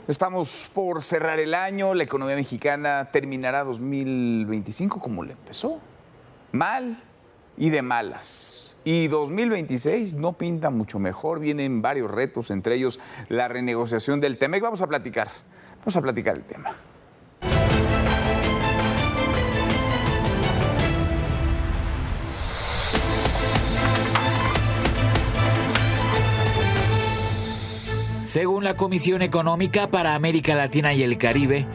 Estamos por cerrar el año, la economía mexicana terminará 2025 como le empezó, mal y de malas. Y 2026 no pinta mucho mejor, vienen varios retos, entre ellos la renegociación del TEMEC. Vamos a platicar el tema. Según la Comisión Económica para América Latina y el Caribe,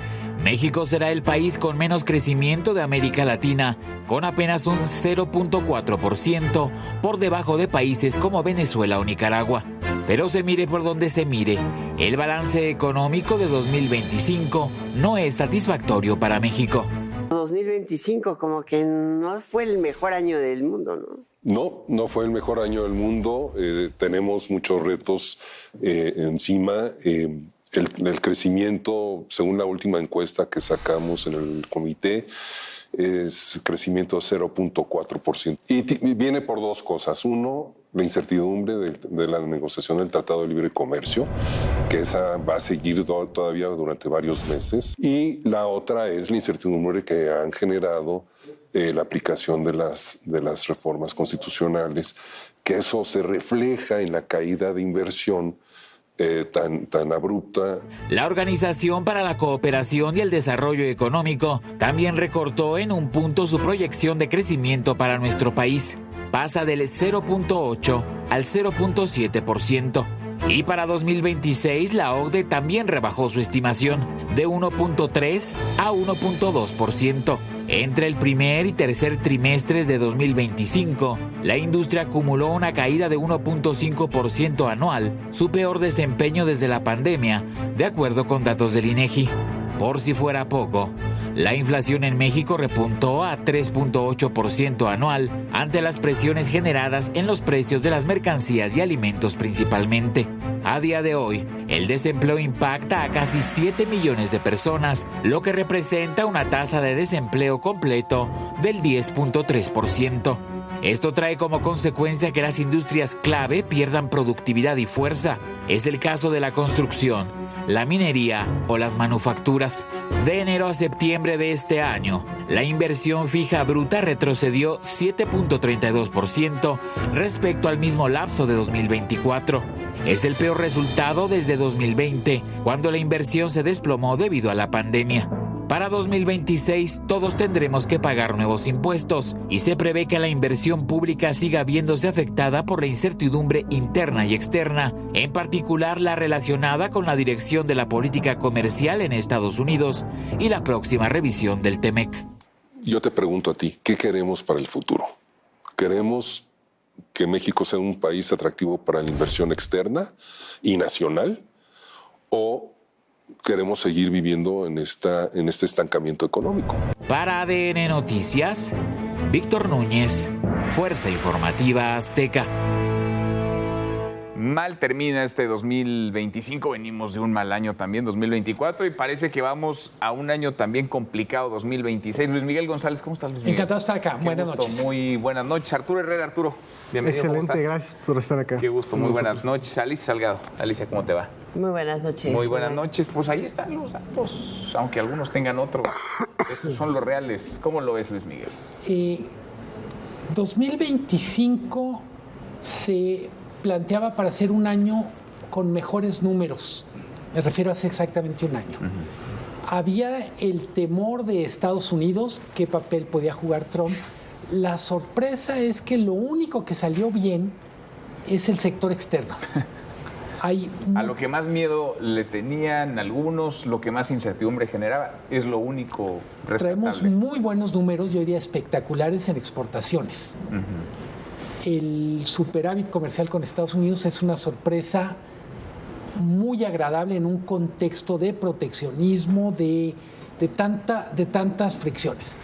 México será el país con menos crecimiento de América Latina, con apenas un 0.4%, por debajo de países como Venezuela o Nicaragua. Pero se mire por donde se mire, el balance económico de 2025 no es satisfactorio para México. 2025 como que no fue el mejor año del mundo, ¿no? No fue el mejor año del mundo. Tenemos muchos retos encima. El crecimiento, según la última encuesta que sacamos en el comité, es crecimiento de 0.4%. Y viene por dos cosas. Uno, la incertidumbre de la negociación del Tratado de Libre Comercio, que esa va a seguir todavía durante varios meses. Y la otra es la incertidumbre que han generado la aplicación de las reformas constitucionales, que eso se refleja en la caída de inversión tan abrupta. La Organización para la Cooperación y el Desarrollo Económico también recortó en un punto su proyección de crecimiento para nuestro país. Pasa del 0.8 al 0.7%. Y para 2026 la OCDE también rebajó su estimación de 1.3 a 1.2%. Entre el primer y tercer trimestre de 2025, la industria acumuló una caída de 1.5% anual, su peor desempeño desde la pandemia, de acuerdo con datos del INEGI. Por si fuera poco, la inflación en México repuntó a 3.8% anual ante las presiones generadas en los precios de las mercancías y alimentos principalmente. A día de hoy, el desempleo impacta a casi 7 millones de personas, lo que representa una tasa de desempleo completo del 10.3%. Esto trae como consecuencia que las industrias clave pierdan productividad y fuerza. Es el caso de la construcción, la minería o las manufacturas. De enero a septiembre de este año, la inversión fija bruta retrocedió 7.32% respecto al mismo lapso de 2024. Es el peor resultado desde 2020, cuando la inversión se desplomó debido a la pandemia. Para 2026 todos tendremos que pagar nuevos impuestos y se prevé que la inversión pública siga viéndose afectada por la incertidumbre interna y externa, en particular la relacionada con la dirección de la política comercial en Estados Unidos y la próxima revisión del TEMEC. Yo te pregunto a ti, ¿qué queremos para el futuro? ¿Queremos que México sea un país atractivo para la inversión externa y nacional? ¿O queremos seguir viviendo en este estancamiento económico? Para ADN Noticias, Víctor Núñez, Fuerza Informativa Azteca. Mal termina este 2025, venimos de un mal año también, 2024, y parece que vamos a un año también complicado, 2026. Luis Miguel González, ¿cómo estás, Luis Miguel? Encantado de estar acá, buenas noches. Muy buenas noches. Arturo Herrera, Arturo, bienvenido. Excelente, gracias por estar acá. Qué gusto, muy buenas noches. Alicia Salgado, Alicia, ¿cómo te va? Muy buenas noches. Muy buenas noches, pues ahí están los datos, aunque algunos tengan otros. Estos son los reales. ¿Cómo lo ves, Luis Miguel? 2025 se planteaba para ser un año con mejores números. Me refiero a hace exactamente un año. Había el temor de Estados Unidos, qué papel podía jugar Trump. La sorpresa es que lo único que salió bien es el sector externo. A lo que más miedo le tenían algunos, lo que más incertidumbre generaba, es lo único rescatable. Traemos muy buenos números, yo diría espectaculares en exportaciones. El superávit comercial con Estados Unidos es una sorpresa muy agradable en un contexto de proteccionismo, de tantas fricciones.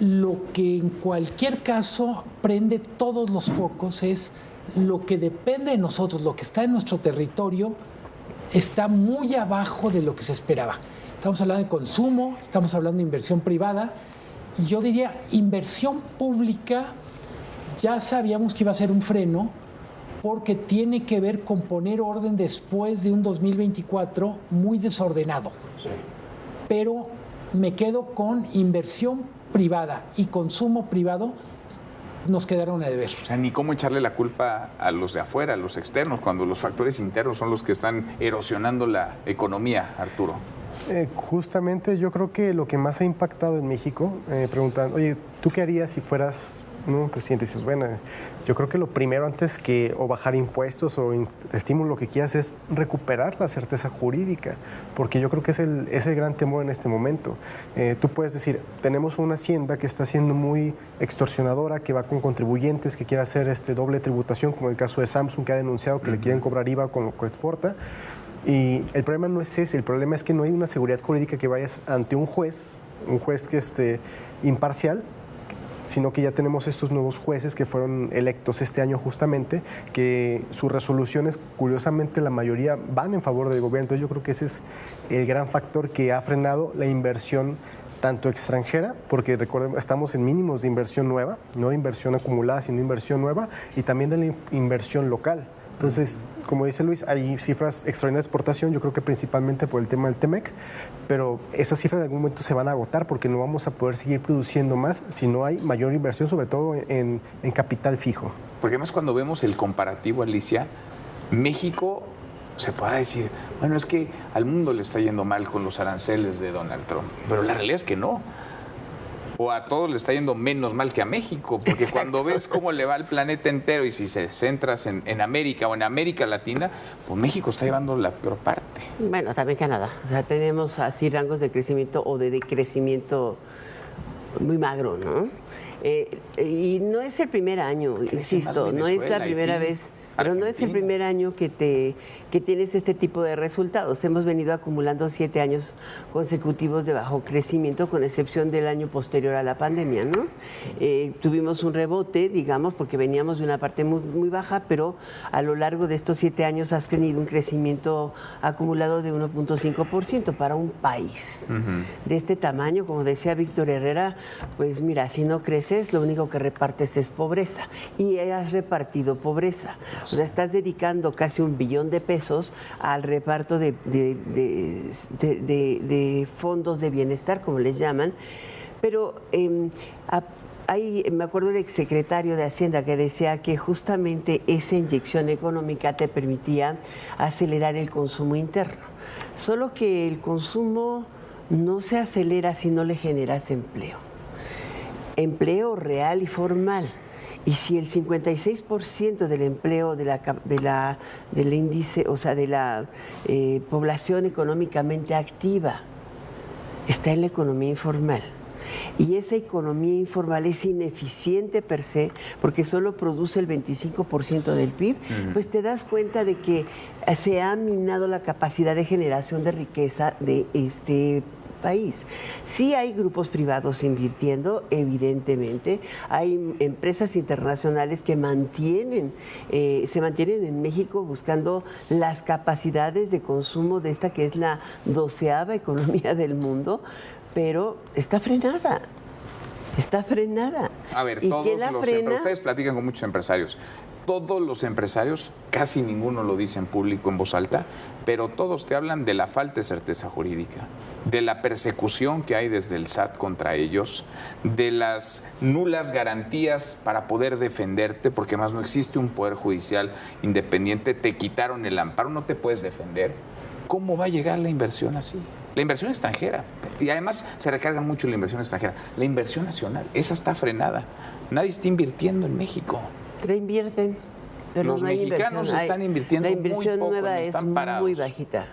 Lo que en cualquier caso prende todos los focos es lo que depende de nosotros, lo que está en nuestro territorio, está muy abajo de lo que se esperaba. Estamos hablando de consumo, estamos hablando de inversión privada, y yo diría inversión pública. Ya sabíamos que iba a ser un freno porque tiene que ver con poner orden después de un 2024 muy desordenado. Sí. Pero me quedo con inversión privada y consumo privado, nos quedaron a deber. O sea, ni cómo echarle la culpa a los de afuera, a los externos, cuando los factores internos son los que están erosionando la economía, Arturo. Justamente yo creo que lo que más ha impactado en México, preguntan, oye, ¿tú qué harías si fueras presidente? Y dices, bueno, yo creo que lo primero antes que o bajar impuestos o estímulo, lo que quieras, es recuperar la certeza jurídica, porque yo creo que es el gran temor en este momento. Tú puedes decir, tenemos una hacienda que está siendo muy extorsionadora, que va con contribuyentes, que quiere hacer doble tributación, como el caso de Samsung, que ha denunciado que le quieren cobrar IVA con lo que exporta. Y el problema no es ese, el problema es que no hay una seguridad jurídica, que vayas ante un juez que imparcial, sino que ya tenemos estos nuevos jueces que fueron electos este año justamente, que sus resoluciones, curiosamente, la mayoría van en favor del gobierno. Entonces yo creo que ese es el gran factor que ha frenado la inversión tanto extranjera, porque recordemos, estamos en mínimos de inversión nueva, no de inversión acumulada, sino de inversión nueva, y también de la inversión local. Entonces, como dice Luis, hay cifras extraordinarias de exportación, yo creo que principalmente por el tema del TEMEC, pero esas cifras en algún momento se van a agotar porque no vamos a poder seguir produciendo más si no hay mayor inversión, sobre todo en capital fijo. Porque además cuando vemos el comparativo, Alicia, México se podrá decir, bueno, es que al mundo le está yendo mal con los aranceles de Donald Trump, pero la realidad es que no. O a todos le está yendo menos mal que a México, porque exacto, cuando ves cómo le va al planeta entero y si se centras en América o en América Latina, pues México está llevando la peor parte. Bueno, también Canadá. O sea, tenemos así rangos de crecimiento o de decrecimiento muy magro, ¿no? Y no es el primer año, insisto, no es la primera vez. Pero Argentina. No es el primer año que tienes este tipo de resultados. Hemos venido acumulando 7 años consecutivos de bajo crecimiento, con excepción del año posterior a la pandemia, ¿no? Tuvimos un rebote, digamos, porque veníamos de una parte muy, muy baja, pero a lo largo de estos 7 años has tenido un crecimiento acumulado de 1.5% para un país de este tamaño. Como decía Víctor Herrera, pues mira, si no creces, lo único que repartes es pobreza. Y has repartido pobreza. O sea, estás dedicando casi $1 billón al reparto de fondos de bienestar, como les llaman. Pero me acuerdo del exsecretario de Hacienda que decía que justamente esa inyección económica te permitía acelerar el consumo interno. Solo que el consumo no se acelera si no le generas empleo. Empleo real y formal. Y si el 56% del empleo del índice, o sea, de la población económicamente activa está en la economía informal, y esa economía informal es ineficiente per se, porque solo produce el 25% del PIB, pues te das cuenta de que se ha minado la capacidad de generación de riqueza de este país. Sí hay grupos privados invirtiendo, evidentemente, hay empresas internacionales que se mantienen en México buscando las capacidades de consumo de esta que es la 12ª economía del mundo, pero está frenada. Está frenada. A ver, ustedes platican con muchos empresarios. Todos los empresarios, casi ninguno lo dice en público en voz alta, pero todos te hablan de la falta de certeza jurídica, de la persecución que hay desde el SAT contra ellos, de las nulas garantías para poder defenderte, porque más no existe un poder judicial independiente, te quitaron el amparo, no te puedes defender. ¿Cómo va a llegar la inversión así? La inversión extranjera, y además se recarga mucho la inversión extranjera, la inversión nacional, esa está frenada, nadie está invirtiendo en México. Reinvierten. Pero los mexicanos están invirtiendo muy poco. La inversión nueva es muy bajita.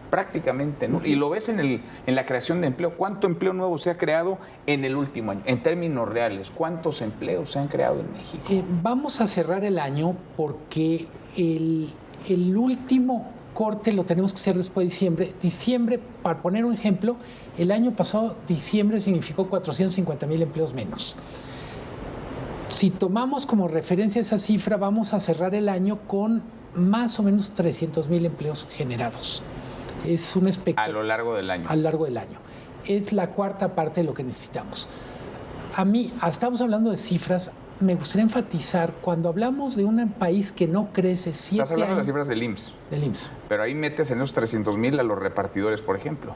Prácticamente, ¿no? Y lo ves en la creación de empleo. ¿Cuánto empleo nuevo se ha creado en el último año? En términos reales, ¿cuántos empleos se han creado en México? Vamos a cerrar el año porque el último corte lo tenemos que hacer después de diciembre. Diciembre, para poner un ejemplo, el año pasado, diciembre significó 450,000 empleos menos. Si tomamos como referencia esa cifra, vamos a cerrar el año con más o menos 300,000 empleos generados. Es un espectáculo. A lo largo del año. A lo largo del año. Es la cuarta parte de lo que necesitamos. Estamos hablando de cifras me gustaría enfatizar, cuando hablamos de un país que no crece 7 años... Estás hablando de las cifras del IMSS. Del IMSS. Pero ahí metes en esos 300,000 a los repartidores, por ejemplo,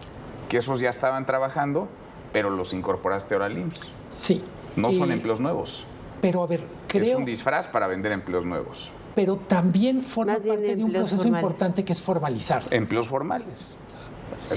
que esos ya estaban trabajando, pero los incorporaste ahora al IMSS. Sí. No son empleos nuevos. Pero a ver, creo... Es un disfraz para vender empleos nuevos. Pero también forma Más bien parte de un empleos proceso formales. importante que es formalizar. Empleos formales.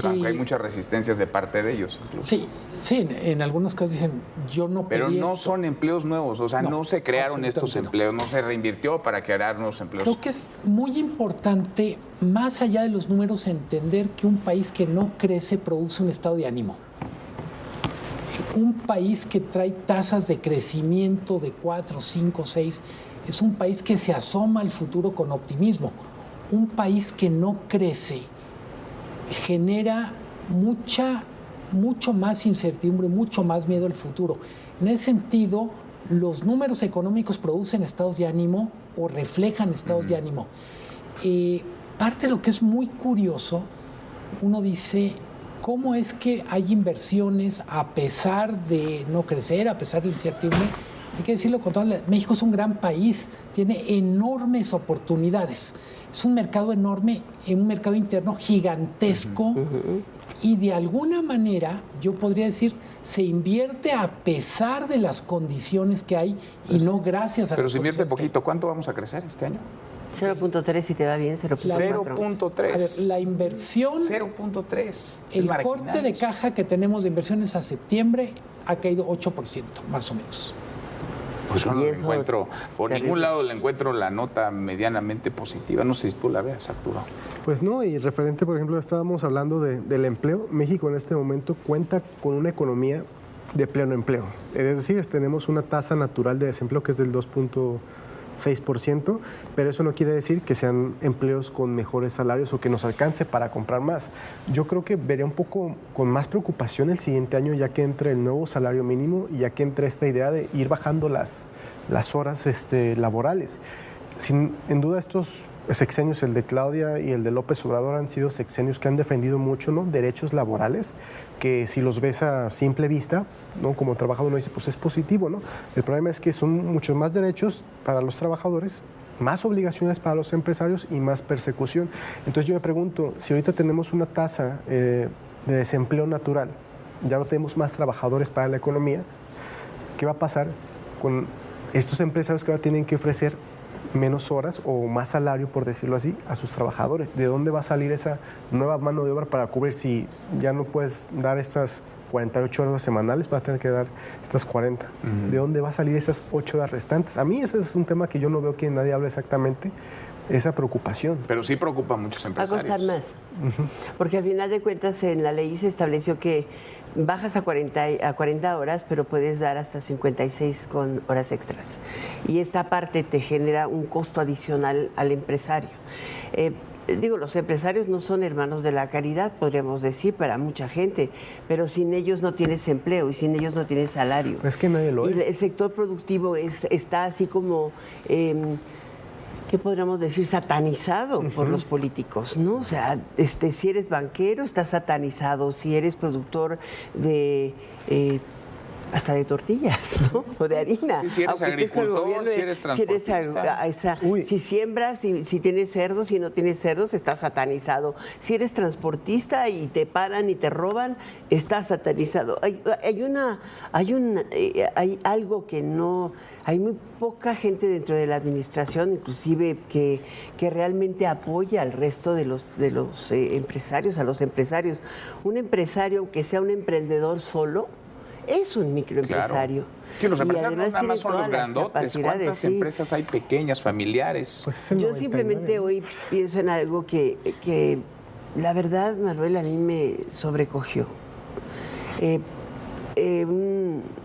Aunque hay muchas resistencias de parte de ellos. Incluso. Sí, sí, en algunos casos dicen, yo no pedí Pero no esto. son empleos nuevos, o sea, no se crearon estos absolutamente empleos, no se reinvirtió para crear nuevos empleos. Creo que es muy importante, más allá de los números, entender que un país que no crece produce un estado de ánimo. Un país que trae tasas de crecimiento de 4, 5, 6, es un país que se asoma al futuro con optimismo. Un país que no crece genera mucho más incertidumbre, mucho más miedo al futuro. En ese sentido, los números económicos producen estados de ánimo o reflejan estados de ánimo. Parte de lo que es muy curioso, uno dice, ¿cómo es que hay inversiones a pesar de no crecer, a pesar de incertidumbre? Hay que decirlo con todo, México es un gran país, tiene enormes oportunidades. Es un mercado enorme, un mercado interno gigantesco y de alguna manera, yo podría decir, se invierte a pesar de las condiciones que hay y no gracias a Pero las se invierte condiciones que poquito. ¿Cuánto vamos a crecer este año? 0.3 si te va bien, 0.4. 0.3. hay. A ver, la inversión, 0.3. el corte de caja que tenemos de inversiones a septiembre ha caído 8%, más o menos. Pues yo no Y le eso, encuentro, por terrible. ningún lado le encuentro la nota medianamente positiva. No sé si tú la veas, Arturo. Pues no, y referente, por ejemplo, estábamos hablando del empleo. México en este momento cuenta con una economía de pleno empleo. Es decir, tenemos una tasa natural de desempleo que es del 2.6%, pero eso no quiere decir que sean empleos con mejores salarios o que nos alcance para comprar más. Yo creo que vería un poco con más preocupación el siguiente año, ya que entre el nuevo salario mínimo y ya que entre esta idea de ir bajando las horas laborales. Sin duda estos sexenios, el de Claudia y el de López Obrador, han sido sexenios que han defendido mucho, ¿no?, derechos laborales, que si los ves a simple vista, ¿no?, como trabajador uno dice, pues es positivo, ¿no? El problema es que son muchos más derechos para los trabajadores, más obligaciones para los empresarios y más persecución. Entonces yo me pregunto, si ahorita tenemos una tasa de desempleo natural, ya no tenemos más trabajadores para la economía, ¿qué va a pasar con estos empresarios que ahora tienen que ofrecer menos horas o más salario, por decirlo así, a sus trabajadores? ¿De dónde va a salir esa nueva mano de obra para cubrir? Si ya no puedes dar estas 48 horas semanales, vas a tener que dar estas 40. ¿De dónde va a salir esas 8 horas restantes? A mí ese es un tema que yo no veo que nadie hable exactamente, esa preocupación. Pero sí preocupa a muchos Va a empresarios. costar más, porque al final de cuentas en la ley se estableció que bajas a 40 horas, pero puedes dar hasta 56 con horas extras. Y esta parte te genera un costo adicional al empresario. Los empresarios no son hermanos de la caridad, podríamos decir, para mucha gente, pero sin ellos no tienes empleo y sin ellos no tienes salario. Es que nadie lo y es. El sector productivo está así como... ¿qué podríamos decir? Satanizado por los políticos, ¿no? O sea, si eres banquero, estás satanizado. Si eres productor de... hasta de tortillas, ¿no? O de harina. Sí, si eres Aunque estés con el agricultor, gobierno, si eres transportista. si siembras, si tienes cerdos, si no tienes cerdos, estás satanizado. Si eres transportista y te paran y te roban, estás satanizado. Hay algo que no... Hay muy poca gente dentro de la administración, inclusive, que realmente apoya al resto de los empresarios, a los empresarios. Un empresario, aunque sea un emprendedor solo, es un microempresario. Claro. Que los Y empresarios no además nada más tienen son los todas las grandotes. capacidades, ¿Cuántas sí. empresas hay pequeñas, familiares? Pues es el Yo 99, simplemente ¿no? hoy pienso en algo que la verdad, Manuel, a mí me sobrecogió.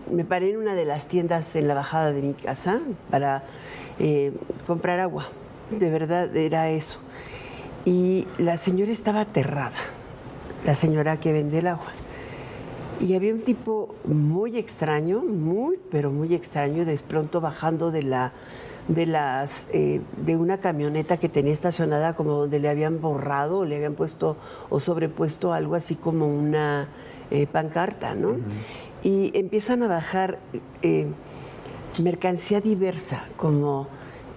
Me paré en una de las tiendas en la bajada de mi casa para comprar agua. De verdad, era eso. Y la señora estaba aterrada, la señora que vende el agua. Y había un tipo muy extraño, pero muy extraño, de pronto bajando de una camioneta que tenía estacionada como donde le habían borrado, o le habían puesto o sobrepuesto algo así como una pancarta, ¿no? Y empiezan a bajar mercancía diversa, como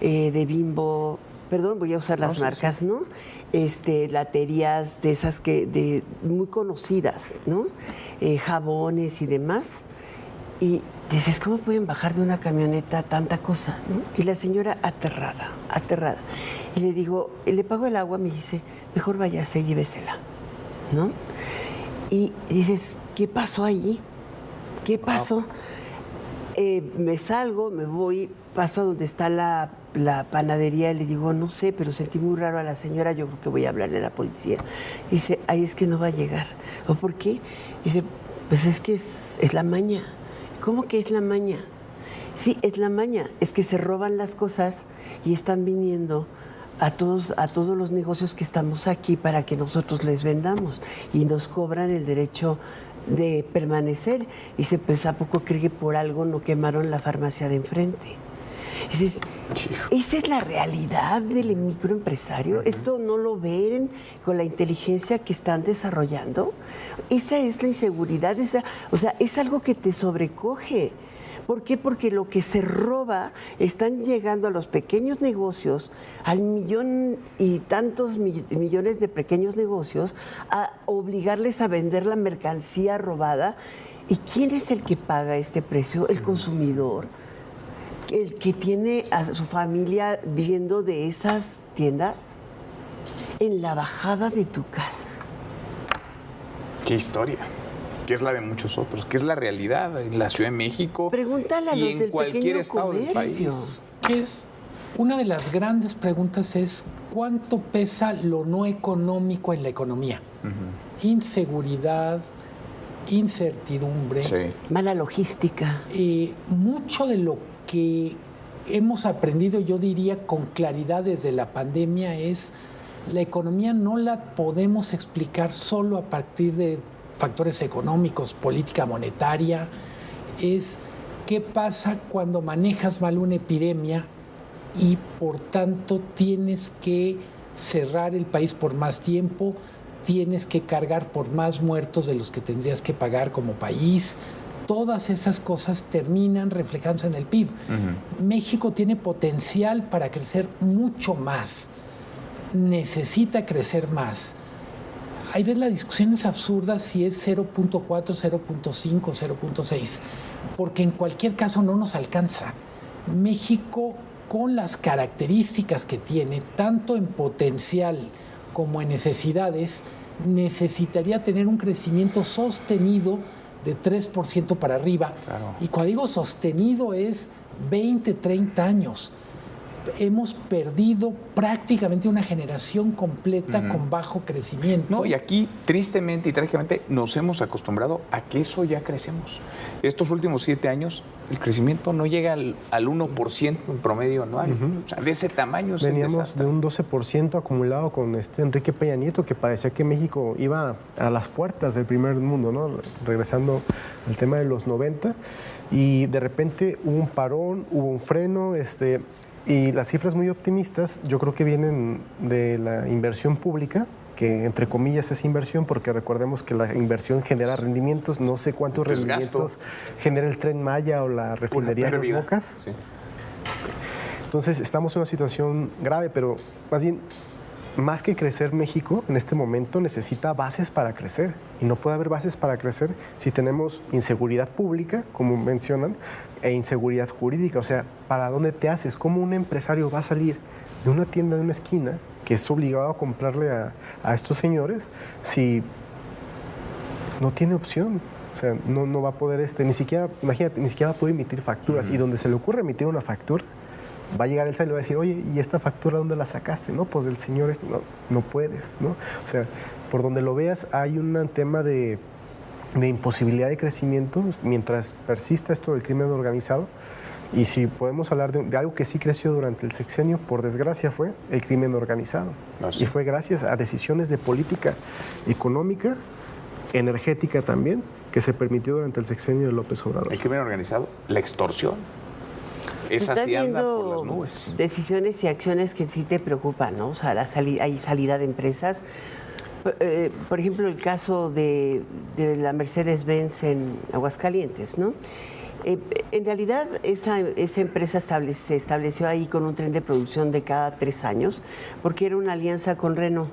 de Bimbo, perdón, voy a usar las marcas, ¿no? Laterías de esas muy conocidas, ¿no? Jabones y demás. Y dices, ¿cómo pueden bajar de una camioneta tanta cosa, ¿no? Y la señora aterrada. Y le digo, le pago el agua, me dice, mejor váyase y llévesela, ¿no? Y dices, ¿qué pasó allí? ¿Qué pasó? Me salgo, me voy, paso a donde está la panadería y le digo, no sé, pero sentí muy raro a la señora, yo creo que voy a hablarle a la policía. Y dice, ay, es que no va a llegar. ¿O por qué? Dice, pues es que es la maña. ¿Cómo que es la maña? Sí, es la maña, es que se roban las cosas y están viniendo a todos los negocios que estamos aquí para que nosotros les vendamos y nos cobran el derecho de permanecer. Dice, pues ¿a poco cree que por algo no quemaron la farmacia de enfrente? Dices, ¿esa es la realidad del microempresario? ¿Esto no lo ven con la inteligencia que están desarrollando? Esa es la inseguridad, o sea, es algo que te sobrecoge. ¿Por qué? Porque lo que se roba están llegando a los pequeños negocios, al millón y tantos millones de pequeños negocios, a obligarles a vender la mercancía robada. ¿Y quién es el que paga este precio? El consumidor. El que tiene a su familia viviendo de esas tiendas en la bajada de tu casa. Qué historia, que es la de muchos otros, que es la realidad en la Ciudad de México. Pregúntale a y los en del cualquier pequeño estado del comercio. país. Que es una de las grandes preguntas es ¿cuánto pesa lo no económico en la economía? Inseguridad, incertidumbre, mala logística. Mucho de lo que hemos aprendido, yo diría con claridad desde la pandemia, es la economía no la podemos explicar solo a partir de factores económicos, política monetaria. Es qué pasa cuando manejas mal una epidemia y por tanto tienes que cerrar el país por más tiempo, tienes que cargar por más muertos de los que tendrías que pagar como país. Todas esas cosas terminan reflejándose en el PIB. México tiene potencial para crecer mucho más, necesita crecer más. Ahí ves, la discusión es absurda si es 0.4, 0.5, 0.6, porque en cualquier caso no nos alcanza. México, con las características que tiene, tanto en potencial como en necesidades, necesitaría tener un crecimiento sostenido de 3% para arriba. Claro. Y cuando digo sostenido es 20, 30 años. Hemos perdido prácticamente una generación completa con bajo crecimiento. No, y aquí, tristemente y trágicamente, nos hemos acostumbrado a que eso ya crecemos. Estos últimos 7 años, el crecimiento no llega al 1% en promedio anual. O sea, de ese tamaño es Veníamos de un 12% acumulado con Enrique Peña Nieto, que parecía que México iba a las puertas del primer mundo, ¿no? Regresando al tema de los 90, y de repente hubo un parón, hubo un freno, y las cifras muy optimistas yo creo que vienen de la inversión pública, que entre comillas es inversión, porque recordemos que la inversión genera rendimientos, no sé cuántos rendimientos genera el Tren Maya o la refinería de Dos Bocas. Sí. Entonces estamos en una situación grave, pero más bien, más que crecer, México en este momento necesita bases para crecer, y no puede haber bases para crecer si tenemos inseguridad pública, como mencionan, e inseguridad jurídica. O sea, ¿para dónde te haces? ¿Cómo un empresario va a salir de una tienda de una esquina que es obligado a comprarle a estos señores si no tiene opción? O sea, no va a poder, ni siquiera, imagínate, ni siquiera va a poder emitir facturas. Y donde se le ocurre emitir una factura, va a llegar el SAT y le va a decir, oye, ¿y esta factura dónde la sacaste? No, pues el señor, no puedes, ¿no? O sea, por donde lo veas hay un tema de imposibilidad de crecimiento mientras persista esto del crimen organizado. Y si podemos hablar de algo que sí creció durante el sexenio, por desgracia, fue el crimen organizado. Y fue gracias a decisiones de política económica, energética también, que se permitió durante el sexenio de López Obrador. El crimen organizado, la extorsión. Esa sí anda por las nubes. Decisiones y acciones que sí te preocupan, ¿no? O sea, hay salida de empresas. Por ejemplo, el caso de la Mercedes-Benz en Aguascalientes, ¿no? En realidad, esa empresa se estableció ahí con un tren de producción de cada 3 años, porque era una alianza con Renault.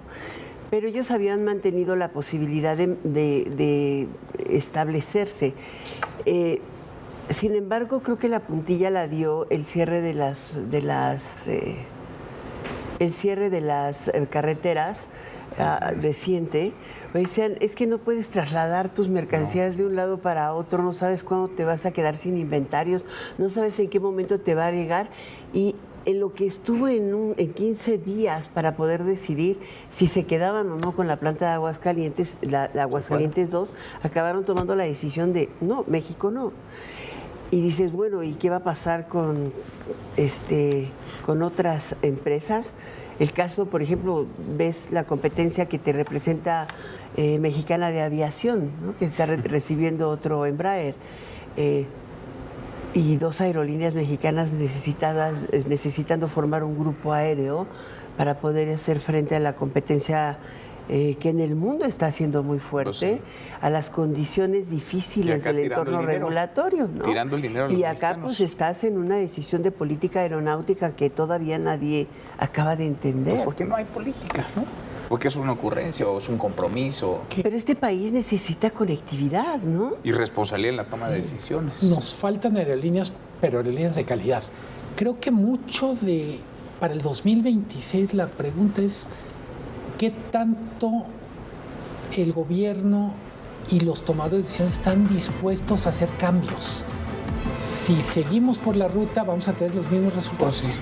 Pero ellos habían mantenido la posibilidad de establecerse. Sin embargo, creo que la puntilla la dio el cierre de las carreteras reciente. Decían, es que no puedes trasladar tus mercancías de un lado para otro, no sabes cuándo te vas a quedar sin inventarios, no sabes en qué momento te va a llegar, y en lo que estuvo en 15 días para poder decidir si se quedaban o no con la planta de Aguascalientes, la Aguascalientes 2, acabaron tomando la decisión de no, México no. Y dices, bueno, ¿y qué va a pasar con otras empresas? El caso, por ejemplo, ves la competencia que te representa Mexicana de Aviación, ¿no? Que está recibiendo otro Embraer. Y 2 aerolíneas mexicanas necesitando formar un grupo aéreo para poder hacer frente a la competencia que en el mundo está siendo muy fuerte, a las condiciones difíciles del entorno regulatorio, ¿no? Tirando el dinero a los y acá mexicanos. pues estás en una decisión de política aeronáutica que todavía nadie acaba de entender. Pues porque no hay política, ¿no? Porque es una ocurrencia o es un compromiso. Pero este país necesita conectividad, ¿no? Y responsabilidad en la toma de decisiones. Nos faltan aerolíneas, pero aerolíneas de calidad. Creo que para el 2026 la pregunta es ¿qué tanto el gobierno y los tomadores de decisiones están dispuestos a hacer cambios? Si seguimos por la ruta, vamos a tener los mismos resultados. Pues sí.